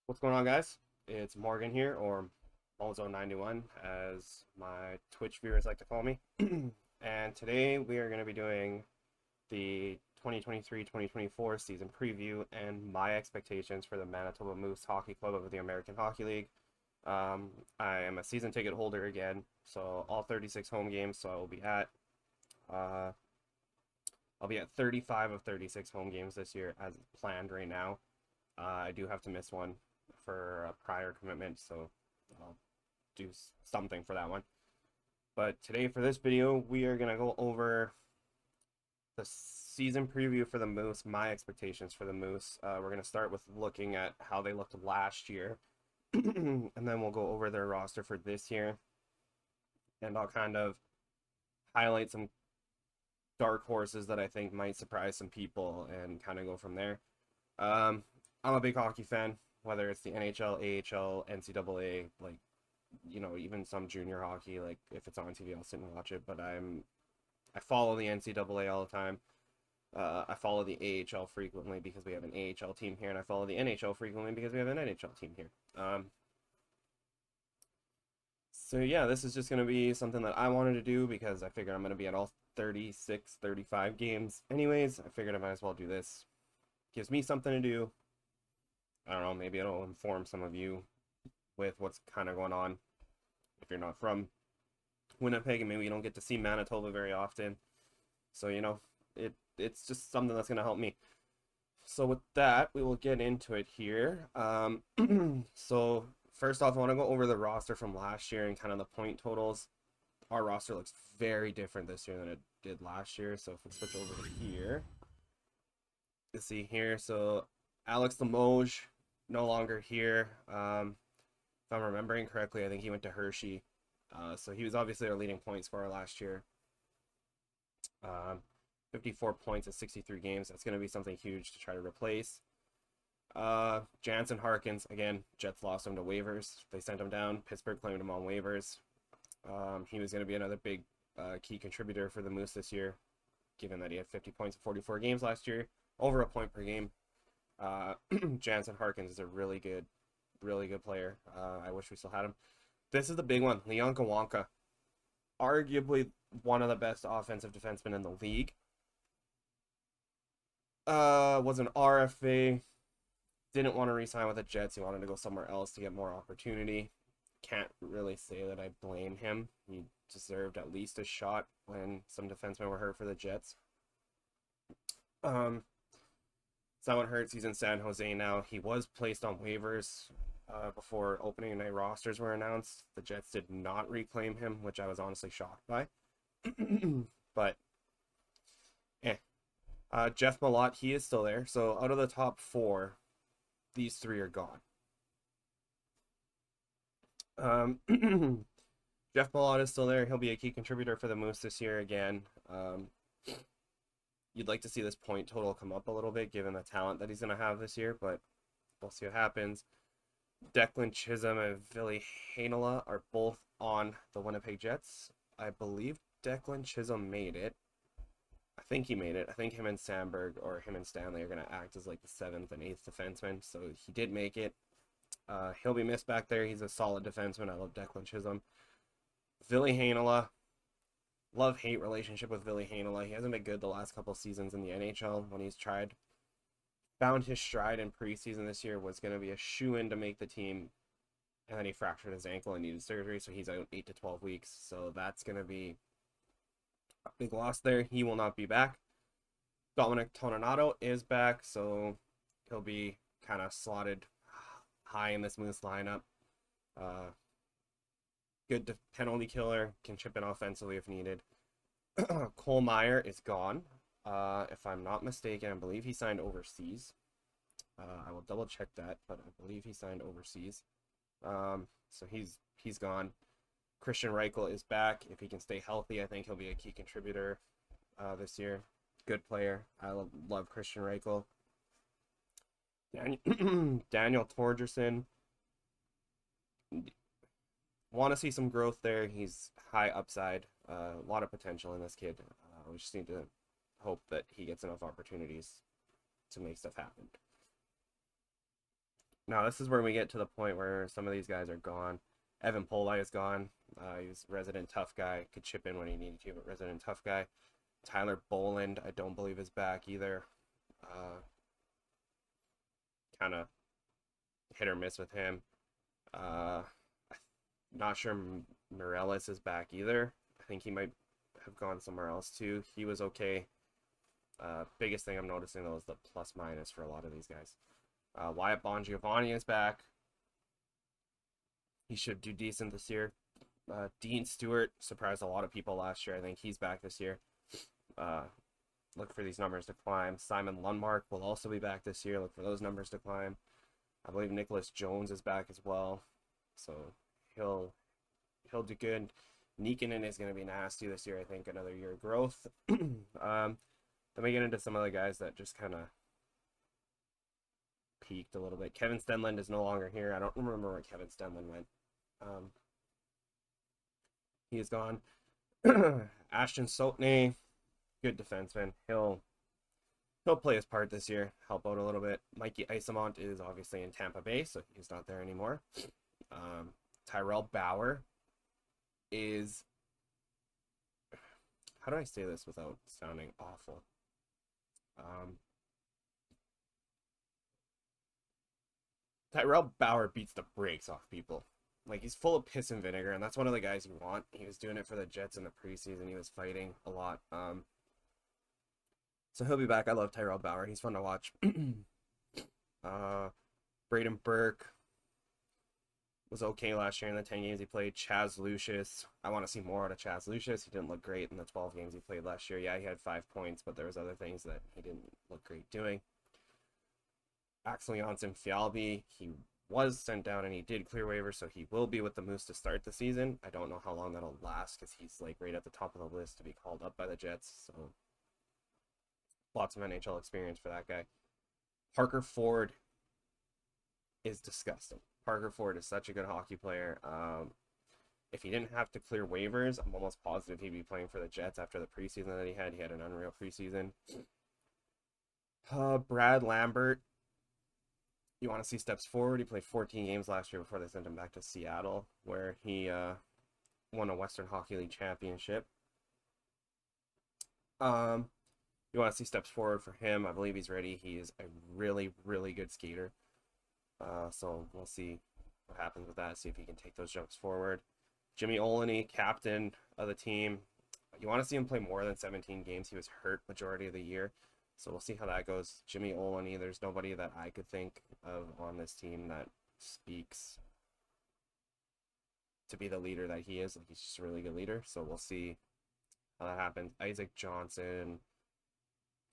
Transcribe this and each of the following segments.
What's going on, guys? It's Morgan here, or Mozo91, as my Twitch viewers like to call me. And today we are going to be doing the 2023-2024 season preview and my expectations for the Manitoba Moose Hockey Club of the American Hockey League. I am a season ticket holder again, so all 36 home games. So uh, I'll be at 35 of 36 home games this year as planned right now. I do have to miss one for a prior commitment, so I'll do something for that one. But today for this video, we are going to go over the season preview for the Moose, my expectations for the Moose. We're going to start with looking at how they looked last year, and then we'll go over their roster for this year, and I'll kind of highlight some dark horses that I think might surprise some people and kind of go from there. I'm a big hockey fan, whether it's the NHL, AHL, NCAA, like, you know, even some junior hockey. Like, if it's on TV, I'll sit and watch it. But I follow the NCAA all the time. I follow the AHL frequently because we have an AHL team here, and I follow the NHL frequently because we have an NHL team here. So yeah, this is just going to be something that I wanted to do because I figured I'm going to be at all 36, 35 games anyways. I figured I might as well do this. Gives me something to do. I don't know, maybe it'll inform some of you with what's kind of going on if you're not from Winnipeg, and maybe you don't get to see Manitoba very often. So, you know, it's just something that's going to help me. So with that, we will get into it here. So first off, I want to go over the roster from last year and kind of the point totals. Our roster looks very different this year than it did last year. So if we switch over to here, you see here, so Alex Limoges, no longer here. If I'm remembering correctly, I think he went to Hershey. So he was obviously our leading point scorer last year. 54 points in 63 games. That's going to be something huge to try to replace. Jansen Harkins, again, Jets lost him to waivers. They sent him down. Pittsburgh claimed him on waivers. He was going to be another big key contributor for the Moose this year, given that he had 50 points in 44 games last year, over a point per game. Jansen Harkins is a really good player. I wish we still had him. This is the big one. Leon Kawanka, arguably one of the best offensive defensemen in the league. Was an RFA. Didn't want to re-sign with the Jets. He wanted to go somewhere else to get more opportunity. Can't really say that I blame him. He deserved at least a shot when some defensemen were hurt for the Jets. Someone hurts. He's in San Jose now. He was placed on waivers before opening night rosters were announced. The Jets did not reclaim him, which I was honestly shocked by. But, Jeff Malott, he is still there. So out of the top four, these three are gone. Jeff Malott is still there. He'll be a key contributor for the Moose this year again. You'd like to see this point total come up a little bit given the talent that he's going to have this year, but we'll see what happens. Declan Chisholm and Ville Heinola are both on the Winnipeg Jets. I believe Declan Chisholm made it. I think he made it. I think him and Sandberg or him and Stanley are going to act as like the 7th and 8th defenseman, so he did make it. He'll be missed back there. He's a solid defenseman. I love Declan Chisholm. Ville Heinola. Love-hate relationship with Ville Heinola. He hasn't been good the last couple seasons in the NHL when he's found his stride in preseason this year, was going to be a shoo-in to make the team, and then he fractured his ankle and needed surgery, so he's out 8 to 12 weeks. So that's going to be a big loss there. He will not be back. Dominic Toninato is back, so he'll be kind of slotted high in this Moose lineup. Good penalty killer, can chip in offensively if needed. Cole Meyer is gone. If I'm not mistaken, I believe he signed overseas. I will double check that, but I believe he signed overseas. So he's gone. Christian Reichel is back. If he can stay healthy, I think he'll be a key contributor this year. Good player. I love Christian Reichel. Daniel Torgerson. want to see some growth there. He's high upside, a lot of potential in this kid. We just need to hope that he gets enough opportunities to make stuff happen. Now, this is where we get to the point where some of these guys are gone. Evan Polai is gone. He was resident tough guy, could chip in when he needed to, but resident tough guy. Tyler Boland, I don't believe is back either. Kind of hit or miss with him. Not sure Morales is back either. I think he might have gone somewhere else too. He was okay. Biggest thing I'm noticing though is the plus minus for a lot of these guys. Wyatt Bongiovanni is back. He should do decent this year. Dean Stewart surprised a lot of people last year. I think he's back this year. Look for these numbers to climb. Simon Lundmark will also be back this year. Look for those numbers to climb. I believe Nicholas Jones is back as well, so he'll do good. Niikanen is going to be nasty this year. I think another year of growth. Then we get into some of the guys that just kind of peaked a little bit. Kevin Stenlund is no longer here. I don't remember where Kevin Stenlund went. He is gone. Ashton Sotney, good defenseman. He'll play his part this year, help out a little bit. Mikey Isamont is obviously in Tampa Bay, so he's not there anymore. Tyrell Bauer is, how do I say this without sounding awful? Tyrell Bauer beats the brakes off people. Like, he's full of piss and vinegar, and that's one of the guys you want. He was doing it for the Jets in the preseason. He was fighting a lot. So he'll be back. I love Tyrell Bauer. He's fun to watch. Braden Burke was okay last year in the 10 games he played. Chaz Lucius. I want to see more out of Chaz Lucius. He didn't look great in the 12 games he played last year. Yeah, he had 5 points, but there was other things that he didn't look great doing. Axel Janssen Fialbi, he was sent down and he did clear waivers, so he will be with the Moose to start the season. I don't know how long that'll last because he's like right at the top of the list to be called up by the Jets, so lots of NHL experience for that guy. Parker Ford is disgusting. Parker Ford is such a good hockey player. If he didn't have to clear waivers, I'm almost positive he'd be playing for the Jets after the preseason that he had. He had an unreal preseason. Brad Lambert, you want to see steps forward. He played 14 games last year before they sent him back to Seattle, where he won a Western Hockey League championship. You want to see steps forward for him. I believe he's ready. He is a really, really good skater. So we'll see what happens with that. See if he can take those jumps forward. Jimmy Olney, captain of the team. You want to see him play more than 17 games. He was hurt majority of the year. So we'll see how that goes. Jimmy Olney, there's nobody that I could think of on this team that speaks to be the leader that he is. Like, he's just a really good leader. So we'll see how that happens. Isaac Johnson,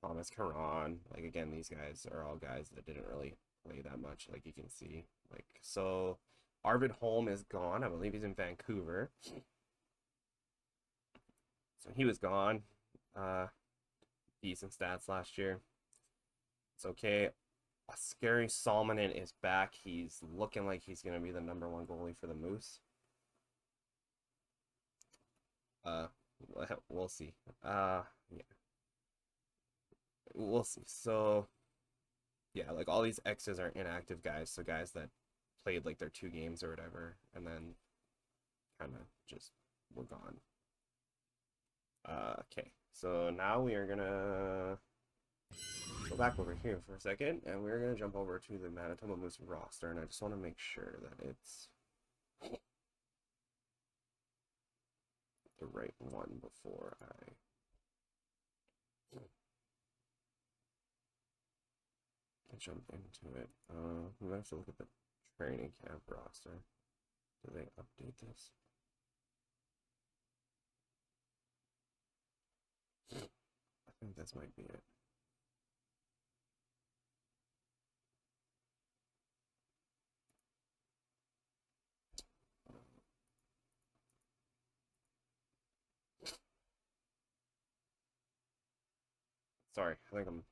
Thomas Caron. Like, again, these guys are all guys that didn't really play that much, like you can see. Like, so Arvid Holm is gone. I believe he's in Vancouver. So he was gone. Decent stats last year. It's okay. Oskari Salminen is back. He's looking like he's going to be the #1 goalie for the Moose. We'll see. Yeah. We'll see. So, yeah, like all these X's are inactive guys. So guys that played like their 2 games or whatever, and then kind of just were gone. Okay. So now we are gonna go back over here for a second, and we're gonna jump over to the Manitoba Moose roster, and I just want to make sure that it's the right one before I jump into it. I'm gonna have to look at the training camp roster. Do they update this? I think this might be it. Sorry, I think I'm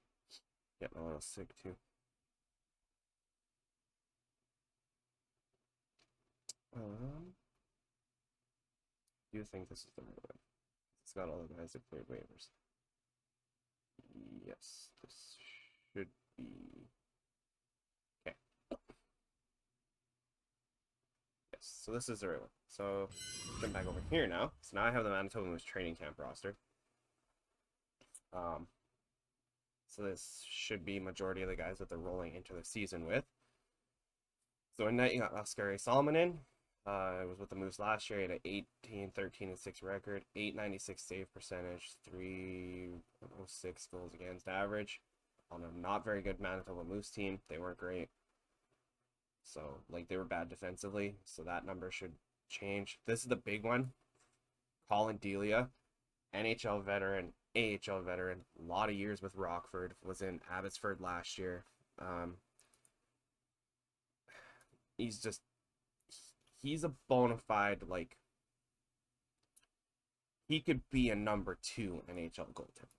getting a little sick too. do think this is the right one. It's got all the guys that cleared waivers. Yes, this should be. Okay. Yes, so this is the right one. So jump back over here now. So now I have the Manitoba Moose training camp roster. So this should be majority of the guys that they're rolling into the season with. So in net, you got Oskari Salmonen. It was with the Moose last year. He had an 18, 13, and 6 record, 896 save percentage, 306 goals against average. On a not very good Manitoba Moose team, they weren't great. So, like, they were bad defensively. So that number should change. This is the big one. Colin Delia, NHL veteran, AHL veteran, a lot of years with Rockford, was in Abbotsford last year. He's a bona fide, like, he could be a number 2 NHL goaltender.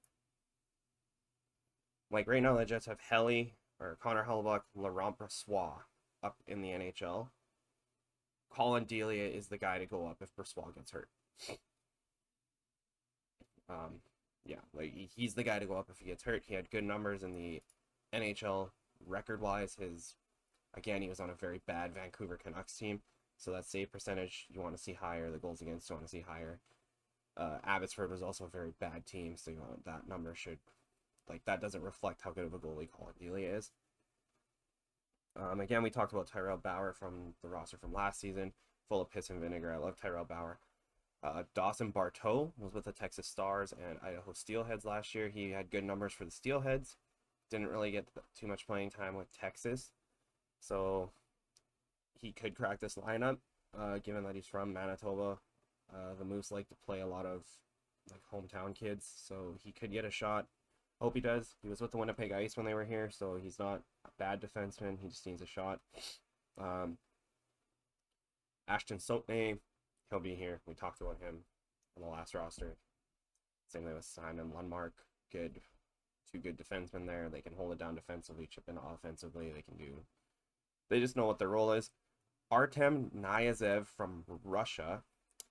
Like, right now, the Jets have Connor Hellebuyck, Laurent Brossoit up in the NHL. Colin Delia is the guy to go up if Brossoit gets hurt. Yeah, like, he's the guy to go up if he gets hurt. He had good numbers in the NHL record-wise. Again, he was on a very bad Vancouver Canucks team, so that save percentage you want to see higher. The goals against you want to see higher. Abbotsford was also a very bad team, so that number should, like, that doesn't reflect how good of a goalie Colin Delia is. Again, we talked about Tyrell Bauer from the roster from last season, full of piss and vinegar. I love Tyrell Bauer. Dawson Barteau was with the Texas Stars and Idaho Steelheads last year. He had good numbers for the Steelheads. Didn't really get too much playing time with Texas. So he could crack this lineup, given that he's from Manitoba. The Moose like to play a lot of, like, hometown kids, so he could get a shot. Hope he does. He was with the Winnipeg Ice when they were here, so he's not a bad defenseman. He just needs a shot. Ashton Soapney, he'll be here. We talked about him on the last roster. Same thing with Simon Lundmark. Two good defensemen there. They can hold it down defensively, chip in offensively. They just know what their role is. Artem Nyazev from Russia.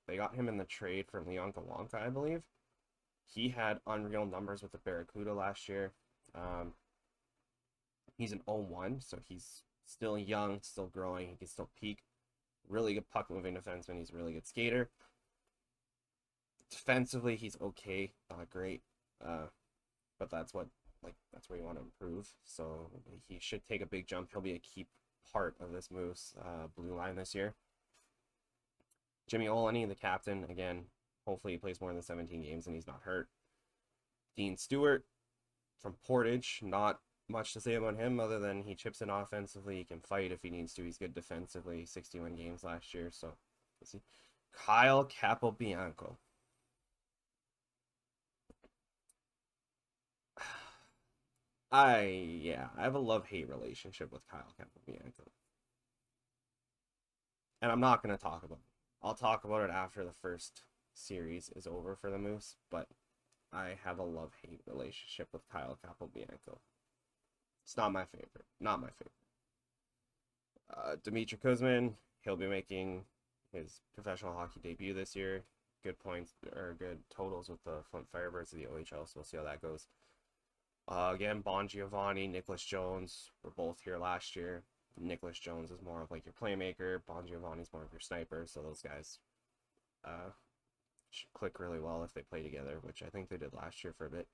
They got him in the trade from Leon Kawanka, I believe. He had unreal numbers with the Barracuda last year. He's an 0-1, so he's still young, still growing. He can still peak. Really good puck-moving defenseman. He's a really good skater. Defensively, he's okay, not great. But that's where you want to improve. So he should take a big jump. He'll be a key part of this Moose blue line this year. Jimmy Olney, the captain, again, hopefully he plays more than 17 games and he's not hurt. Dean Stewart from Portage, not much to say about him other than he chips in offensively. He can fight if he needs to. He's good defensively. 61 games last year. So let's see. Kyle Capobianco. I have a love-hate relationship with Kyle Capobianco. And I'm not going to talk about it. I'll talk about it after the first series is over for the Moose, but I have a love-hate relationship with Kyle Capobianco. It's not my favorite. Not my favorite. Dmitry Kuzmin, he'll be making his professional hockey debut this year. Good points, or good totals with the Flint Firebirds of the OHL, so we'll see how that goes. Again, Bon Giovanni, Nicholas Jones were both here last year. Nicholas Jones is more of like your playmaker. Bon Giovanni's more of your sniper, so those guys should click really well if they play together, which I think they did last year for a bit.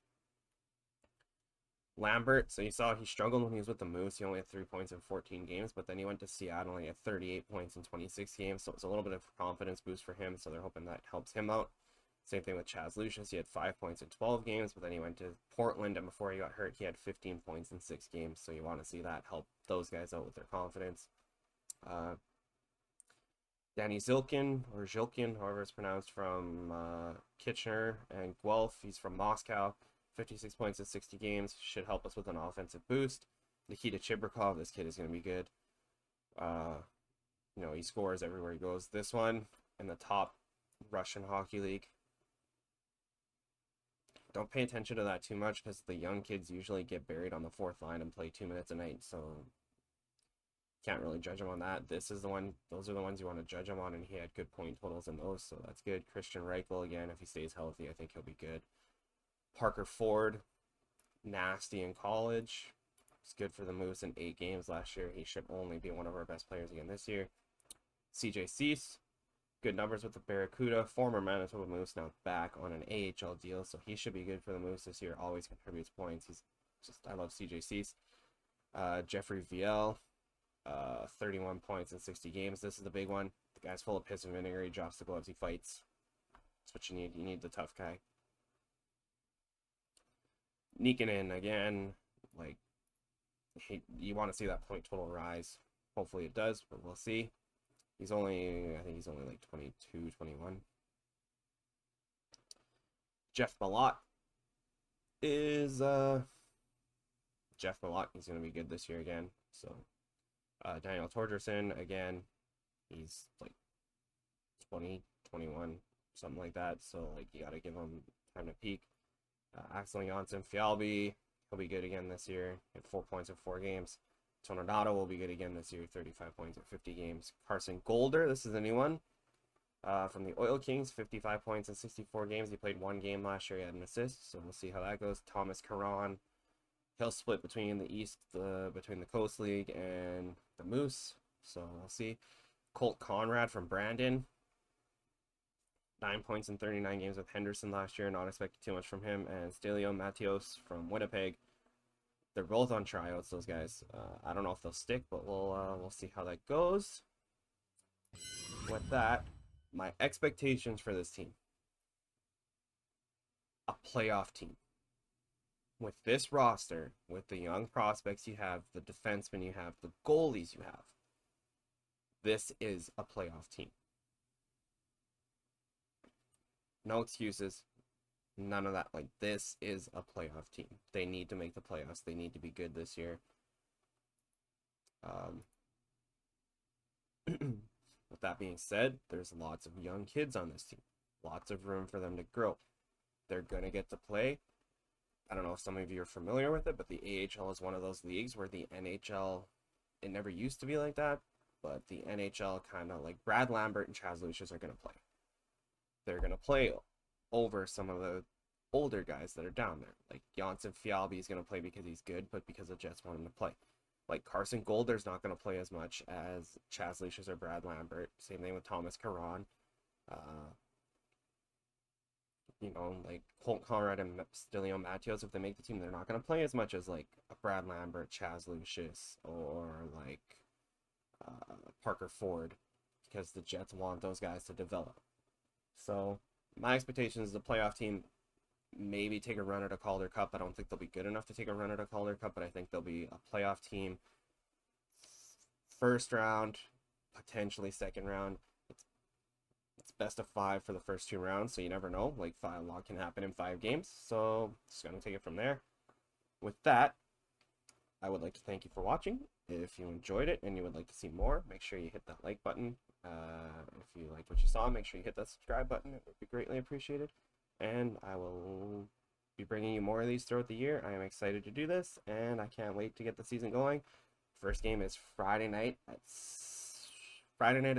Lambert, so you saw he struggled when he was with the Moose. He only had 3 points in 14 games, but then he went to Seattle and he had 38 points in 26 games, so it's a little bit of a confidence boost for him, so they're hoping that helps him out. Same thing with Chaz Lucius. He had 5 points in 12 games, but then he went to Portland, and before he got hurt, he had 15 points in 6 games, so you want to see that help those guys out with their confidence. Danny Zilkin, or Zilkin, however it's pronounced, from Kitchener and Guelph. He's from Moscow. 56 points in 60 games. Should help us with an offensive boost. Nikita Chibrikov, this kid is going to be good. He scores everywhere he goes. This one in the top Russian hockey league. Don't pay attention to that too much because the young kids usually get buried on the fourth line and play 2 minutes a night. So Can't really judge him on that. This is the one, those are the ones you want to judge him on, and he had good point totals in those, so that's good. Christian Reichel, again, if he stays healthy, I think he'll be good. Parker Ford, nasty in college. It's good for the Moose in 8 games last year. He should only be one of our best players again this year. CJ Cease, good numbers with the Barracuda. Former Manitoba Moose, now back on an AHL deal, so he should be good for the Moose this year. Always contributes points. He's just, I love CJ Cease. Jeffrey Viel, 31 points in 60 games. This is the big one. The guy's full of piss and vinegar. He drops the gloves. He fights. That's what you need. You need the tough guy. Nikkanen, again, like, you want to see that point total rise. Hopefully it does, but we'll see. I think he's only like 22, 21. Jeff Malott is, Jeff Malott, he's going to be good this year again. So, Daniel Torgerson, again, he's like 20, 21, something like that. So, like, you got to give him time to peak. Axel Janssen Fialbi, he'll be good again this year. He had 4 points in 4 games. Tornado will be good again this year, 35 points in 50 games. Carson Golder, this is a new one. From the Oil Kings, 55 points in 64 games. He played 1 game last year. He had an assist, so we'll see how that goes. Thomas Caron, he'll split between between the Coast League and the Moose, so we'll see. Colt Conrad from Brandon, 9 points in 39 games with Henderson last year. Not expecting too much from him. And Stelio Matios from Winnipeg. They're both on tryouts, those guys. I don't know if they'll stick, but we'll see how that goes. With that, my expectations for this team: a playoff team. With this roster, with the young prospects you have, the defensemen you have, the goalies you have, this is a playoff team. No excuses. None of that. Like, this is a playoff team. They need to make the playoffs. They need to be good this year. With that being said, there's lots of young kids on this team. Lots of room for them to grow. They're going to get to play. I don't know if some of you are familiar with it, but the AHL is one of those leagues where the NHL, it never used to be like that, but the NHL kind of, like, Brad Lambert and Chaz Lucius are going to play. They're going to play over some of the older guys that are down there. Like, Janssen Fialbi is going to play because he's good, but because the Jets want him to play. Like, Carson Golder's not going to play as much as Chaz Lucius or Brad Lambert. Same thing with Thomas Caron. You know, like Colt Conrad and Stelio Matios, if they make the team, they're not going to play as much as like a Brad Lambert, Chaz Lucius, or like Parker Ford, because the Jets want those guys to develop. So my expectation is the playoff team maybe take a run at a Calder Cup. I don't think they'll be good enough to take a run at a Calder Cup, but I think they'll be a playoff team. First round, potentially second round. It's best of 5 for the first 2 rounds, so you never know. Like, a lot can happen in 5 games, so just gonna take it from there. With that, I would like to thank you for watching. If you enjoyed it and you would like to see more, make sure you hit that like button. If you liked what you saw, make sure you hit that subscribe button. It would be greatly appreciated. And I will be bringing you more of these throughout the year. I am excited to do this, and I can't wait to get the season going. First game is Friday night at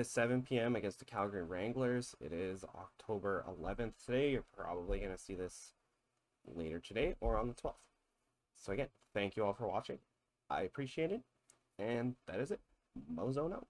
7 p.m. against the Calgary Wranglers. It is October 11th today. You're probably going to see this later today or on the 12th. So again, thank you all for watching. I appreciate it. And that is it. Mozone out.